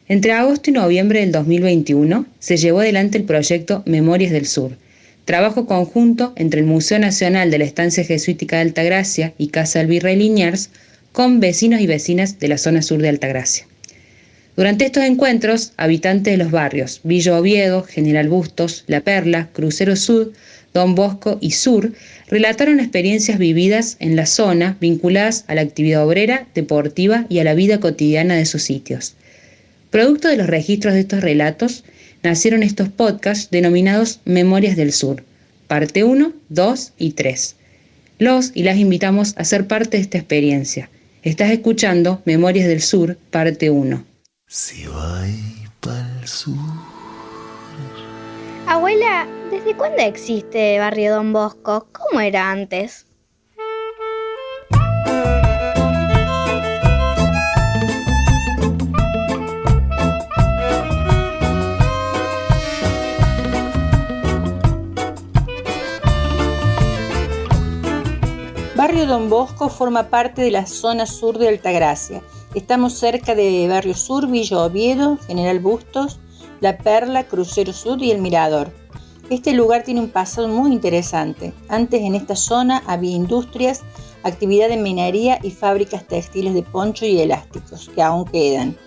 Entre agosto y noviembre del 2021 se llevó adelante el proyecto Memorias del Sur, trabajo conjunto entre el Museo Nacional de la Estancia Jesuítica de Altagracia y Casa del Virrey Liniers con vecinos y vecinas de la zona sur de Altagracia. Durante estos encuentros, habitantes de los barrios Villa Oviedo, General Bustos, La Perla, Crucero Sud, Don Bosco y Sur relataron experiencias vividas en la zona vinculadas a la actividad obrera, deportiva y a la vida cotidiana de sus sitios. Producto de los registros de estos relatos, nacieron estos podcasts denominados Memorias del Sur, parte 1, 2 y 3. Los y las invitamos a ser parte de esta experiencia. Estás escuchando Memorias del Sur, parte 1. Si voy pa'l sur. Abuela, ¿desde cuándo existe Barrio Don Bosco? ¿Cómo era antes? Barrio Don Bosco forma parte de la zona sur de Altagracia. Estamos cerca de Barrio Sur, Villa Oviedo, General Bustos, La Perla, Crucero Sud y El Mirador. Este lugar tiene un pasado muy interesante. Antes en esta zona había industrias, actividad de minería y fábricas textiles de poncho y elásticos, que aún quedan.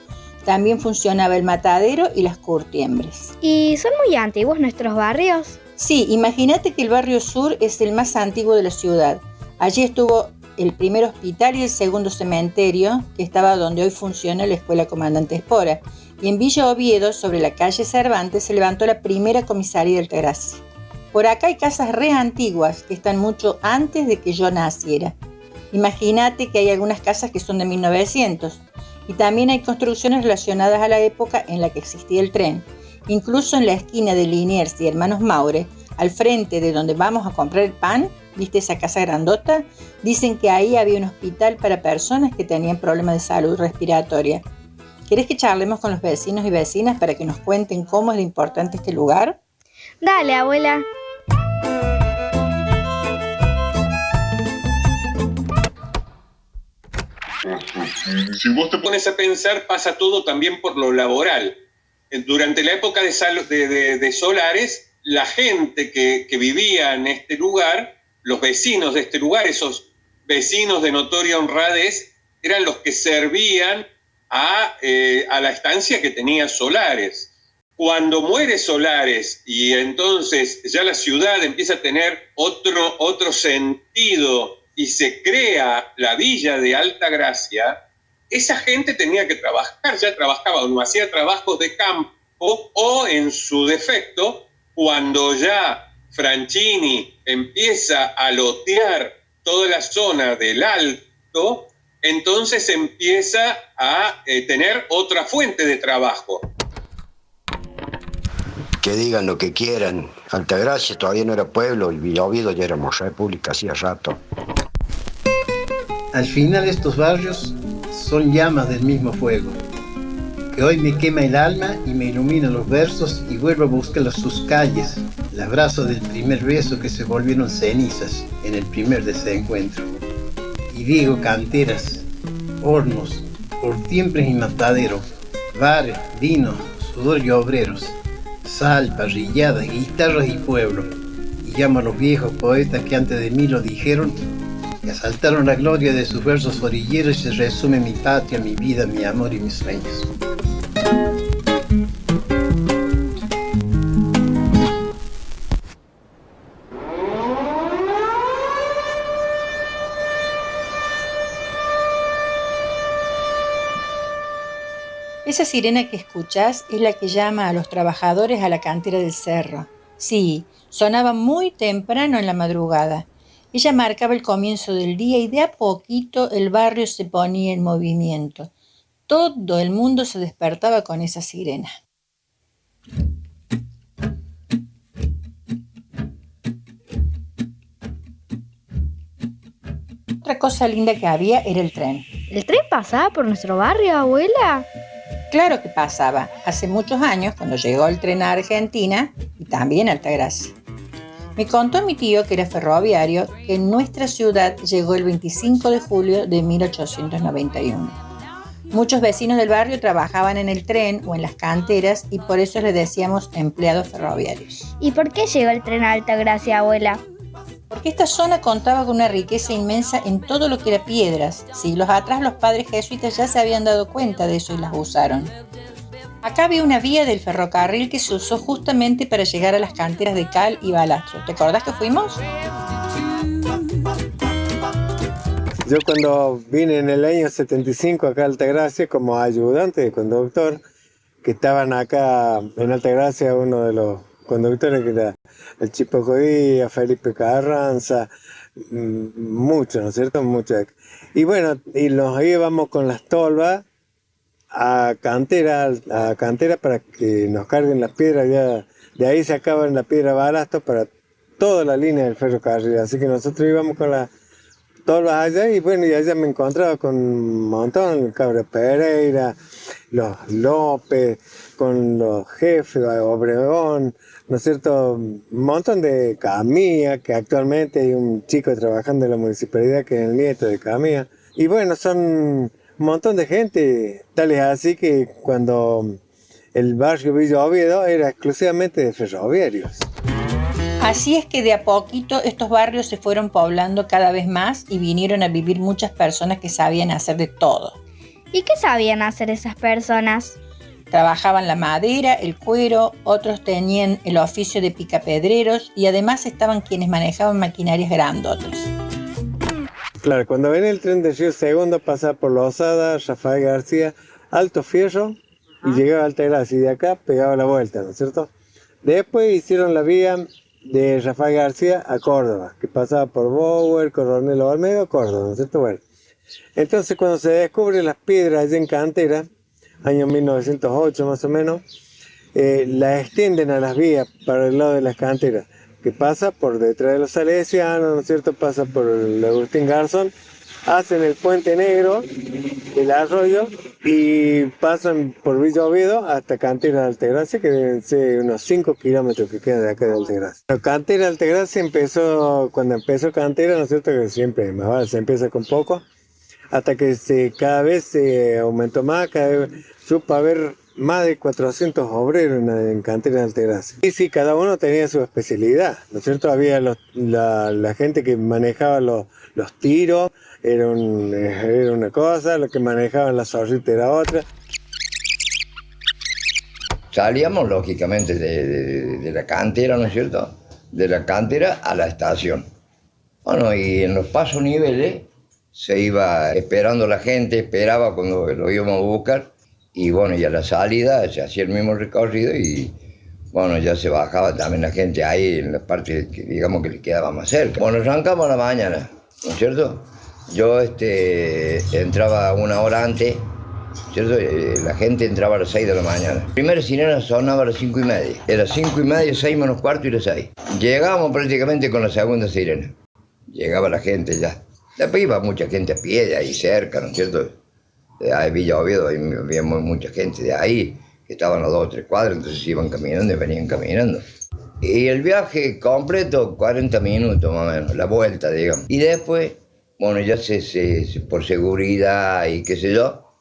También funcionaba el matadero y las curtiembres. ¿Y son muy antiguos nuestros barrios? Sí, imagínate que el Barrio Sur es el más antiguo de la ciudad. Allí estuvo el primer hospital y el segundo cementerio, que estaba donde hoy funciona la Escuela Comandante Espora. Y en Villa Oviedo, sobre la calle Cervantes, se levantó la primera comisaría de Altagracia. Por acá hay casas re antiguas que están mucho antes de que yo naciera. Imagínate que hay algunas casas que son de 1900. Y también hay construcciones relacionadas a la época en la que existía el tren. Incluso en la esquina de Liniers y Hermanos Maure, al frente de donde vamos a comprar el pan, ¿viste esa casa grandota? Dicen que ahí había un hospital para personas que tenían problemas de salud respiratoria. ¿Querés que charlemos con los vecinos y vecinas para que nos cuenten cómo es de importante este lugar? Dale, abuela. Si vos te pones a pensar, pasa todo también por lo laboral. Durante la época de Solares, la gente que vivía en este lugar, los vecinos de este lugar, esos vecinos de notoria honradez, eran los que servían a la estancia que tenía Solares. Cuando muere Solares y entonces ya la ciudad empieza a tener otro sentido y se crea la villa de Altagracia, esa gente tenía que trabajar, ya trabajaba o hacía trabajos de campo o en su defecto, cuando ya Franchini empieza a lotear toda la zona del Alto, entonces empieza a tener otra fuente de trabajo. Que digan lo que quieran. Altagracia todavía no era pueblo y Villa Oviedo ya éramos república hacía rato. Al final estos barrios son llamas del mismo fuego, que hoy me quema el alma y me ilumina los versos y vuelvo a buscar sus calles, el abrazo del primer beso que se volvieron cenizas en el primer desencuentro. Y digo canteras, hornos, curtiembres y matadero, bares, vino, sudor y obreros, sal, parrilladas, guitarras y pueblo. Y llamo a los viejos poetas que antes de mí lo dijeron, que asaltaron la gloria de sus versos orilleros y se resume mi patria, mi vida, mi amor y mis sueños. Esa sirena que escuchás es la que llama a los trabajadores a la cantera del cerro. Sí, sonaba muy temprano en la madrugada. Ella marcaba el comienzo del día y de a poquito el barrio se ponía en movimiento. Todo el mundo se despertaba con esa sirena. Otra cosa linda que había era el tren. ¿El tren pasaba por nuestro barrio, abuela? Claro que pasaba. Hace muchos años, cuando llegó el tren a Argentina y también a Altagracia. Me contó mi tío, que era ferroviario, que en nuestra ciudad llegó el 25 de julio de 1891. Muchos vecinos del barrio trabajaban en el tren o en las canteras y por eso les decíamos empleados ferroviarios. ¿Y por qué llegó el tren a Altagracia, abuela? Porque esta zona contaba con una riqueza inmensa en todo lo que era piedras. Siglos atrás los padres jesuitas ya se habían dado cuenta de eso y las usaron. Acá había una vía del ferrocarril que se usó justamente para llegar a las canteras de cal y balastro. ¿Te acordás que fuimos? Yo cuando vine en el año 75 acá a Altagracia como ayudante de conductor, que estaban acá en Altagracia uno de los conductores que era el Chipo Codía, Felipe Carranza, muchos, ¿no es cierto? Muchos. Y bueno, y nos íbamos con las tolvas a cantera para que nos carguen las piedras. Ya, de ahí sacaban la piedra balasto para toda la línea del ferrocarril. Así que nosotros íbamos con las tolvas allá y bueno, y allá me encontraba con un montón, el Cabra Pereira, los López, con los jefes, Obregón, ¿no es cierto? Un montón de Camilla, que actualmente hay un chico trabajando en la municipalidad que es el nieto de Camilla. Y bueno, son un montón de gente, tal es así que cuando el barrio Villa Oviedo era exclusivamente de ferroviarios. Así es que de a poquito estos barrios se fueron poblando cada vez más y vinieron a vivir muchas personas que sabían hacer de todo. ¿Y qué sabían hacer esas personas? Trabajaban la madera, el cuero, otros tenían el oficio de picapedreros y además estaban quienes manejaban maquinarias grandotas. Claro, cuando venía el tren de Río Segundo pasaba por Losada, Rafael García, Alto Fierro y llegaba a Altagracia y de acá pegaba la vuelta, ¿no es cierto? Después hicieron la vía de Rafael García a Córdoba, que pasaba por Bower, Coronel Olmedo, Córdoba, ¿no es cierto? Bueno, entonces cuando se descubren las piedras allá en cantera, año 1908 más o menos, la extienden a las vías para el lado de las canteras, que pasa por detrás de los Salesianos, ¿no es cierto? Pasa por el Agustín Garzón, hacen el Puente Negro, el arroyo, y pasan por Villa Oviedo hasta Cantera de Altagracia, que deben ser unos 5 kilómetros que quedan de acá de Altagracia. Pero Cantera de Altagracia cuando empezó Cantera, ¿no es cierto? Que siempre más vale, se empieza con poco, hasta que cada vez se aumentó más, cada vez supo haber más de 400 obreros en Cantera de Altagracia. Y sí, cada uno tenía su especialidad, ¿no es cierto? Había la gente que manejaba los tiros, era una cosa, los que manejaban la zorrita era otra. Salíamos lógicamente de la cantera, ¿no es cierto? De la cantera a la estación. Bueno, y en los pasos niveles se iba esperando la gente, esperaba cuando lo íbamos a buscar. Y bueno, y a la salida se hacía el mismo recorrido y bueno, ya se bajaba también la gente ahí en la parte que digamos que le quedaba más cerca. Bueno, arrancamos a la mañana, ¿no es cierto? Yo entraba una hora antes, ¿cierto? La gente entraba a las 6 de la mañana. La primera sirena sonaba a las 5:30. Era 5:30, 6 menos cuarto y las 6. Llegábamos prácticamente con la segunda sirena. Llegaba la gente ya. Después iba mucha gente a pie de ahí cerca, ¿no es cierto? De ahí Villa Oviedo, había mucha gente de ahí, que estaban a 2 o 3 cuadras, entonces iban caminando y venían caminando. Y el viaje completo, 40 minutos más o menos, la vuelta, digamos. Y después, bueno, ya por seguridad y qué sé yo,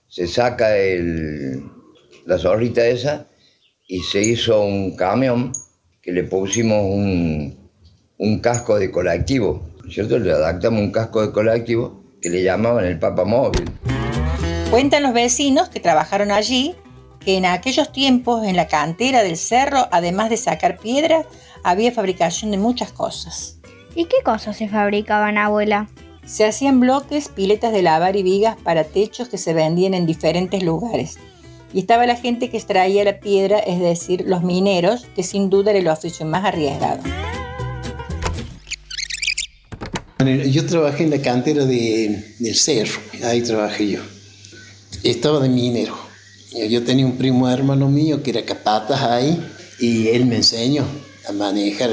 se saca la zorrita esa y se hizo un camión que le pusimos un casco de colectivo, ¿cierto? Le adaptamos un casco de colectivo que le llamaban el Papa Móvil. Cuentan los vecinos que trabajaron allí que en aquellos tiempos en la cantera del cerro, además de sacar piedra, había fabricación de muchas cosas. ¿Y qué cosas se fabricaban, abuela? Se hacían bloques, piletas de lavar y vigas para techos que se vendían en diferentes lugares. Y estaba la gente que extraía la piedra, es decir, los mineros, que sin duda era el oficio más arriesgado. Yo trabajé en la cantera del cerro, ahí trabajé yo. Estaba de minero. Yo tenía un primo hermano mío que era capataz ahí y él me enseñó a manejar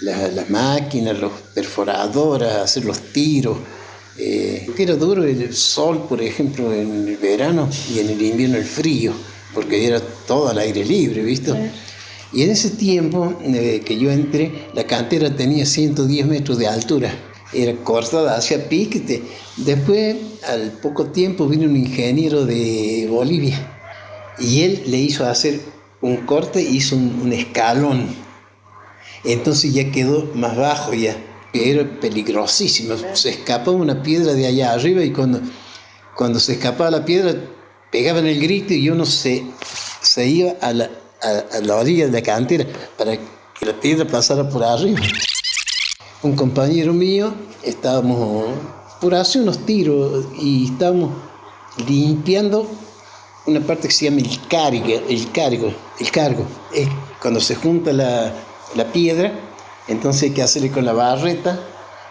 las máquinas, los perforadoras, a hacer los tiros. Que era duro el sol, por ejemplo, en el verano y en el invierno el frío, porque era todo al aire libre, ¿viste? Y en ese tiempo que yo entré, la cantera tenía 110 metros de altura. era cortada hacia pique. Después, al poco tiempo, vino un ingeniero de Bolivia y él le hizo hacer un corte, hizo un escalón. Entonces ya quedó más bajo ya. Era peligrosísimo. Se escapaba una piedra de allá arriba y cuando se escapaba la piedra, pegaban el grito y uno se iba a la orilla de la cantera para que la piedra pasara por arriba. Un compañero mío, estábamos por hacer unos tiros y estábamos limpiando una parte que se llama el cargo. Es cuando se junta la piedra, entonces hay que hacerle con la barreta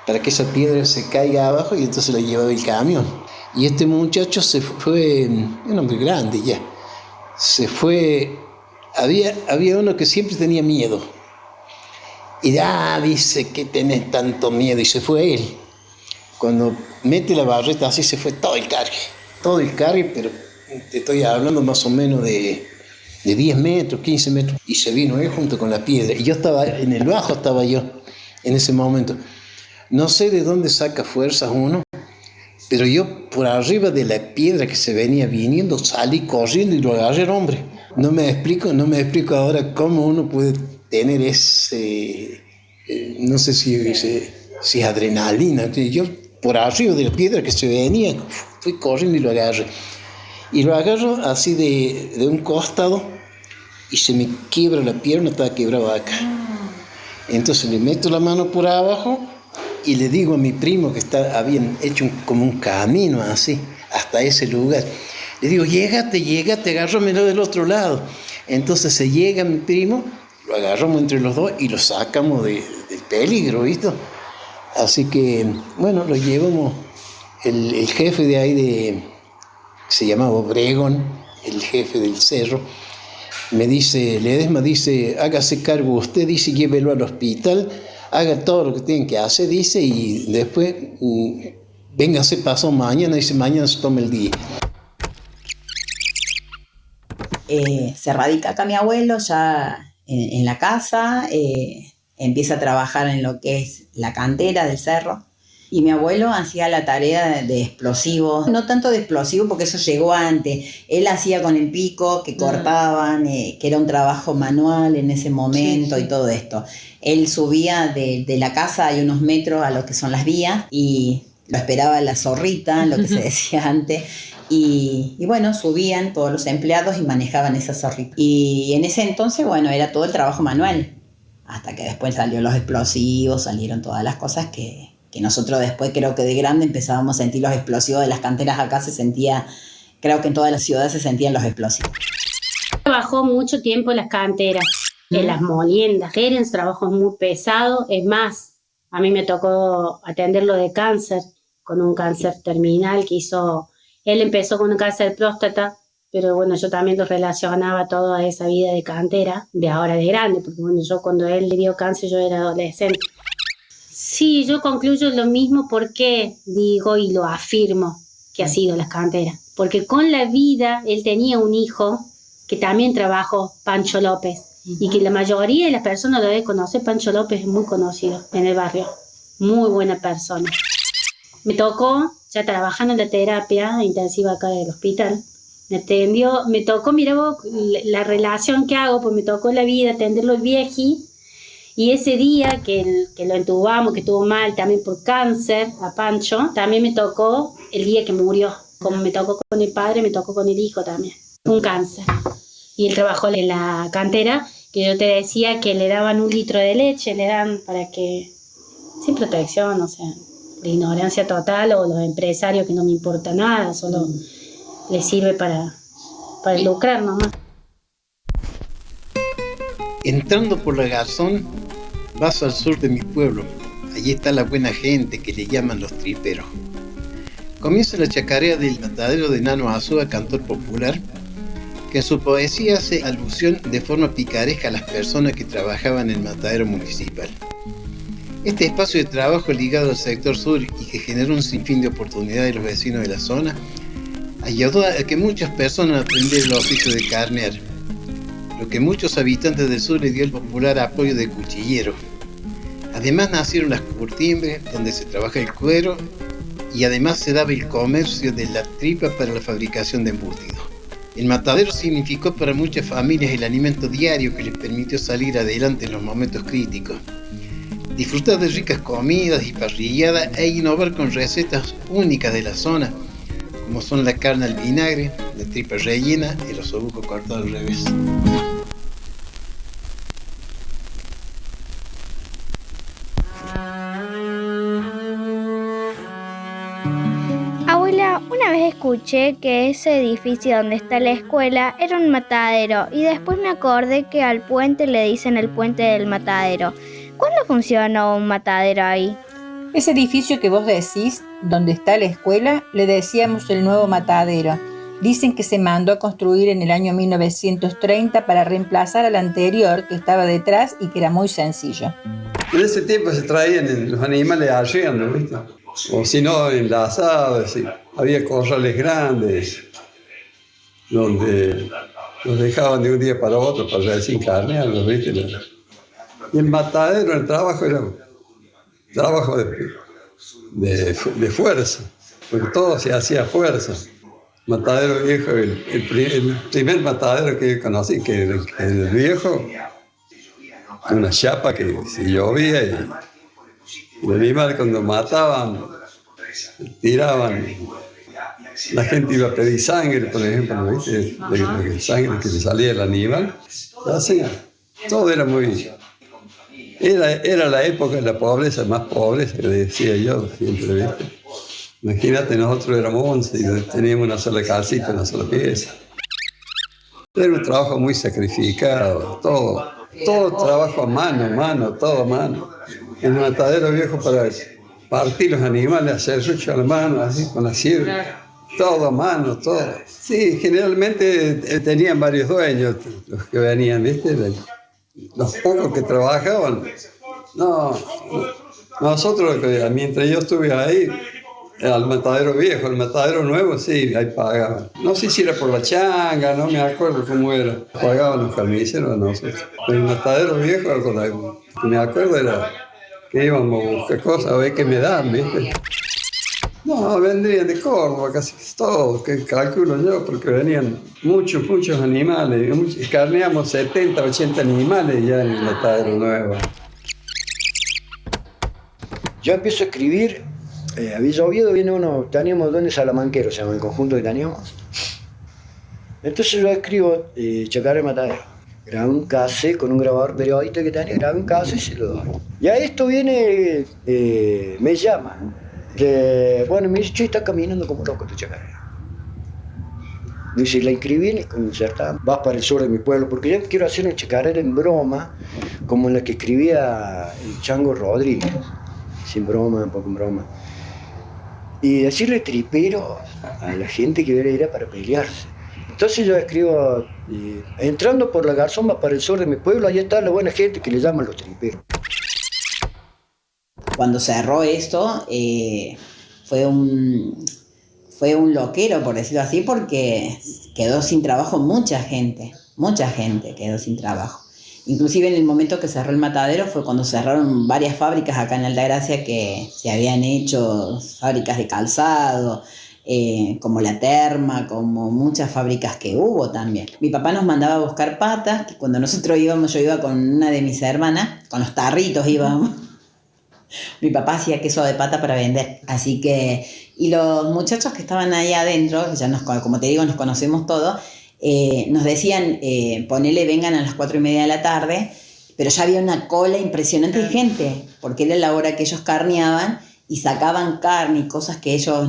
para que esa piedra se caiga abajo y entonces la llevaba el camión. Y este muchacho se fue, un hombre grande ya, se fue, había uno que siempre tenía miedo. Y dice que tenés tanto miedo, y se fue él. Cuando mete la barreta así se fue todo el cargue, pero te estoy hablando más o menos de 10 metros, 15 metros, y se vino él junto con la piedra. Y yo estaba en el bajo, estaba yo en ese momento. No sé de dónde saca fuerzas uno, pero yo por arriba de la piedra que se venía viniendo salí corriendo y lo agarré al hombre. No me explico ahora cómo uno puede tener ese, no sé si es adrenalina. Yo por arriba de la piedra que se venía, fui corriendo y lo agarré. Y lo agarro así de un costado y se me quiebra la pierna, estaba quebrada acá. Entonces le meto la mano por abajo y le digo a mi primo que habían hecho como un camino así, hasta ese lugar. Le digo, llégate, agárramelo del otro lado. Entonces se llega mi primo, lo agarramos entre los dos y lo sacamos del peligro, ¿viste? Así que, bueno, lo llevamos, el jefe de ahí se llamaba Obregón, el jefe del cerro, Ledesma dice, hágase cargo usted, dice, llévelo al hospital, haga todo lo que tienen que hacer, dice, y después véngase pasó mañana, dice, mañana se toma el día. Se radica acá mi abuelo ya en la casa, empieza a trabajar en lo que es la cantera del cerro. Y mi abuelo hacía la tarea de explosivos, no tanto de explosivos porque eso llegó antes. Él hacía con el pico que cortaban, que era un trabajo manual en ese momento, sí. Y todo esto. Él subía de la casa, hay unos metros a lo que son las vías, y lo esperaba la zorrita, lo que se decía antes. Y bueno, subían todos los empleados y manejaban esa zorrita. Y en ese entonces, bueno, era todo el trabajo manual. Hasta que después salieron los explosivos, salieron todas las cosas que nosotros después creo que de grande empezábamos a sentir los explosivos de las canteras. Acá se sentía, creo que en todas las ciudades se sentían los explosivos. Trabajó mucho tiempo en las canteras, en las moliendas. Eran trabajos muy pesados. Es más, a mí me tocó atenderlo de cáncer, con un cáncer terminal que hizo. Él empezó con un cáncer de próstata, pero bueno, yo también lo relacionaba todo a esa vida de cantera, de ahora de grande, porque bueno, yo cuando él le dio cáncer yo era adolescente. Sí, yo concluyo lo mismo porque digo y lo afirmo que ha sido las canteras. Porque con la vida él tenía un hijo que también trabajó, Pancho López, y que la mayoría de las personas lo deben conocer. Pancho López es muy conocido en el barrio, muy buena persona. Me tocó, ya trabajando en la terapia intensiva acá del hospital, me tocó, mira vos, la relación que hago, pues me tocó la vida, atenderlo el vieji. Y ese día que lo entubamos, que estuvo mal también por cáncer, a Pancho, también me tocó el día que murió. Como me tocó con el padre, me tocó con el hijo también. Un cáncer. Y él trabajó en la cantera, que yo te decía que le daban 1 litro de leche, le dan para que, sin protección, o sea, de ignorancia total, o los empresarios que no me importa nada, solo les sirve para lucrar nomás. Entrando por la Garzón, vas al sur de mi pueblo. Allí está la buena gente que le llaman los triperos. Comienza la chacarea del matadero de Nano Azúa, cantor popular, que en su poesía hace alusión de forma picaresca a las personas que trabajaban en el matadero municipal. Este espacio de trabajo ligado al sector sur y que generó un sinfín de oportunidades a los vecinos de la zona, ayudó a que muchas personas aprendieran el oficio de carnear, lo que muchos habitantes del sur le dio el popular apoyo de cuchillero. Además nacieron las curtimbres, donde se trabaja el cuero, y además se daba el comercio de la tripa para la fabricación de embutidos. El matadero significó para muchas familias el alimento diario que les permitió salir adelante en los momentos críticos. Disfrutar de ricas comidas y parrilladas e innovar con recetas únicas de la zona, como son la carne al vinagre, la tripa rellena y los osobuco cortados al revés. Abuela, una vez escuché que ese edificio donde está la escuela era un matadero y después me acordé que al puente le dicen el puente del matadero. ¿Cuándo funcionó un matadero ahí? Ese edificio que vos decís, donde está la escuela, le decíamos el nuevo matadero. Dicen que se mandó a construir en el año 1930 para reemplazar al anterior que estaba detrás y que era muy sencillo. En ese tiempo se traían los animales arriendo, ¿viste? O si no, enlazados. ¿Sí? Había corrales grandes donde los dejaban de un día para otro para desencarnearlos, ¿viste? Y el matadero, el trabajo era trabajo de fuerza, porque todo se hacía a fuerza. Matadero viejo, el primer matadero que yo conocí, que era el viejo, una chapa que se llovía y el animal cuando mataban, tiraban, la gente iba a pedir sangre, por ejemplo, ¿viste? De sangre que le salía del animal, así, todo era muy... Era la época de la pobreza, más pobreza, que decía yo siempre, ¿viste? Imagínate, nosotros éramos 11 y teníamos una sola casita, una sola pieza. Era un trabajo muy sacrificado, todo trabajo a mano, todo a mano. En el matadero viejo para partir los animales, hacer rucho a la mano, así, con la sierra, todo a mano, todo. Sí, generalmente tenían varios dueños los que venían, ¿viste? Los pocos que trabajaban, no, nosotros, mientras yo estuve ahí, al matadero viejo, el matadero nuevo, sí, ahí pagaban. No sé si era por la changa, no me acuerdo cómo era. Pagaban los carniceros a nosotros. Pero el matadero viejo, lo que me acuerdo era que íbamos a buscar cosas, a ver qué me dan, ¿viste? No, vendrían de Córdoba, casi todos, que calculo yo, porque venían muchos animales. Carneamos 70, 80 animales ya en el matadero nuevo. Yo empiezo a escribir, a Villa Oviedo viene teníamos duendes salamanqueros, se llama el conjunto que teníamos. Entonces yo escribo Chacaré Matadero. Grabé un cassette con un grabador periodista que tenía, grabé un cassette y se lo doy. Y a esto viene, me llama. Bueno, me dice, che, está caminando como loco tu chacarera. Dice, la inscribí y concertamos. Vas para el sur de mi pueblo, porque yo quiero hacer una chacarera en broma, como la que escribía el Chango Rodríguez. Sin broma, un poco en broma. Y decirle tripero a la gente que era para pelearse. Entonces yo escribo, entrando por la Garzón, vas para el sur de mi pueblo, ahí está la buena gente que le llaman los triperos. Cuando cerró esto, fue un loquero, por decirlo así, porque quedó sin trabajo mucha gente quedó sin trabajo. Inclusive en el momento que cerró el matadero fue cuando cerraron varias fábricas acá en Altagracia que se habían hecho, fábricas de calzado, como La Terma, como muchas fábricas que hubo también. Mi papá nos mandaba a buscar patas, que cuando nosotros íbamos, yo iba con una de mis hermanas, con los tarritos íbamos. Mi papá hacía queso de pata para vender, así que... Y los muchachos que estaban ahí adentro, como te digo, nos conocemos todos, nos decían, ponele, vengan a las 4:30 de la tarde, pero ya había una cola impresionante de gente, porque era la hora que ellos carneaban y sacaban carne y cosas que ellos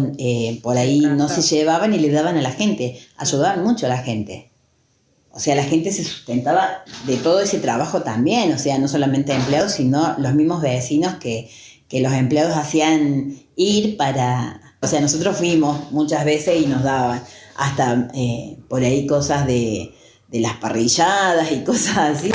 por ahí no se llevaban y le daban a la gente, ayudaban mucho a la gente. O sea, la gente se sustentaba de todo ese trabajo también, o sea, no solamente empleados, sino los mismos vecinos que los empleados hacían ir para... O sea, nosotros fuimos muchas veces y nos daban hasta por ahí cosas de las parrilladas y cosas así.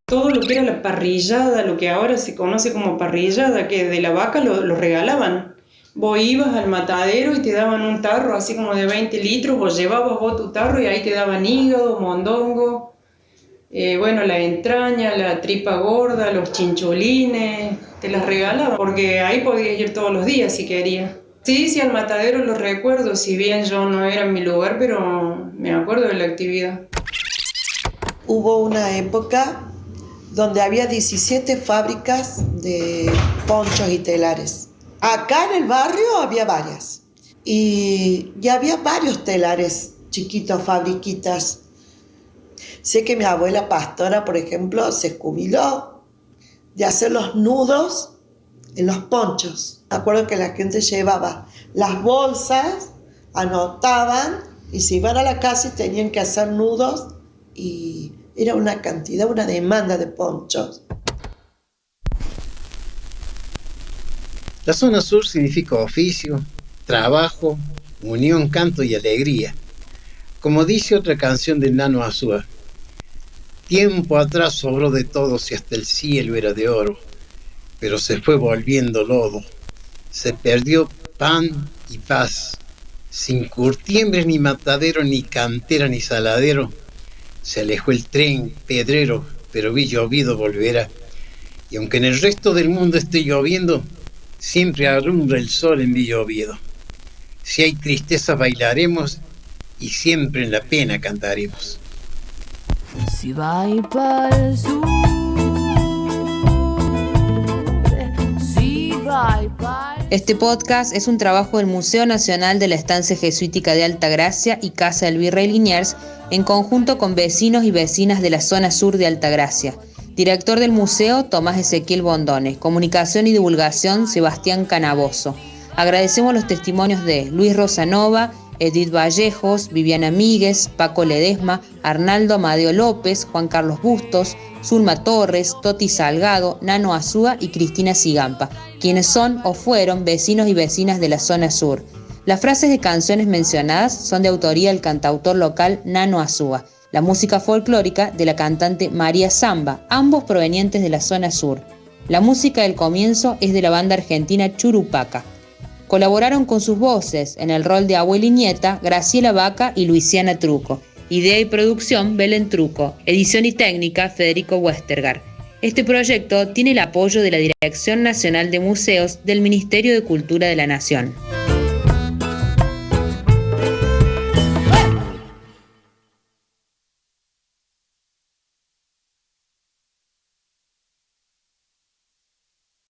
Todo lo que era la parrillada, lo que ahora se conoce como parrillada, que de la vaca lo regalaban. Vos ibas al matadero y te daban un tarro así como de 20 litros, vos llevabas vos tu tarro y ahí te daban hígado, mondongo, la entraña, la tripa gorda, los chinchulines, te las regalaban porque ahí podías ir todos los días si querías. Sí, al matadero lo recuerdo, si bien yo no era en mi lugar, pero me acuerdo de la actividad. Hubo una época donde había 17 fábricas de ponchos y telares. Acá en el barrio había varias y había varios telares chiquitos, fabriquitas. Sé que mi abuela pastora, por ejemplo, se jubiló de hacer los nudos en los ponchos. Me acuerdo que la gente llevaba las bolsas, anotaban y se iban a la casa y tenían que hacer nudos y era una cantidad, una demanda de ponchos. La zona sur significa oficio, trabajo, unión, canto y alegría. Como dice otra canción del Nano Azúa, tiempo atrás sobró de todos y hasta el cielo era de oro, pero se fue volviendo lodo. Se perdió pan y paz, sin curtiembres ni matadero, ni cantera ni saladero. Se alejó el tren, pedrero, pero vi llovido volverá. Y aunque en el resto del mundo esté lloviendo, siempre alumbra el sol en Villa Oviedo. Si hay tristeza bailaremos y siempre en la pena cantaremos. Si vai pa'l sur, si vai pa'l... Este podcast es un trabajo del Museo Nacional de la Estancia Jesuítica de Altagracia y Casa del Virrey Liniers, en conjunto con vecinos y vecinas de la zona sur de Altagracia. Director del museo, Tomás Ezequiel Bondone. Comunicación y divulgación, Sebastián Canaboso. Agradecemos los testimonios de Luis Rosanova, Edith Vallejos, Viviana Míguez, Paco Ledesma, Arnaldo Amadeo López, Juan Carlos Bustos, Zulma Torres, Toti Salgado, Nano Azúa y Cristina Sigampa, quienes son o fueron vecinos y vecinas de la zona sur. Las frases de canciones mencionadas son de autoría del cantautor local Nano Azúa. La música folclórica de la cantante María Zamba, ambos provenientes de la zona sur. La música del comienzo es de la banda argentina Churupaca. Colaboraron con sus voces en el rol de abuela y nieta Graciela Vaca y Luisiana Truco. Idea y producción Belén Truco. Edición y técnica Federico Westergaard. Este proyecto tiene el apoyo de la Dirección Nacional de Museos del Ministerio de Cultura de la Nación.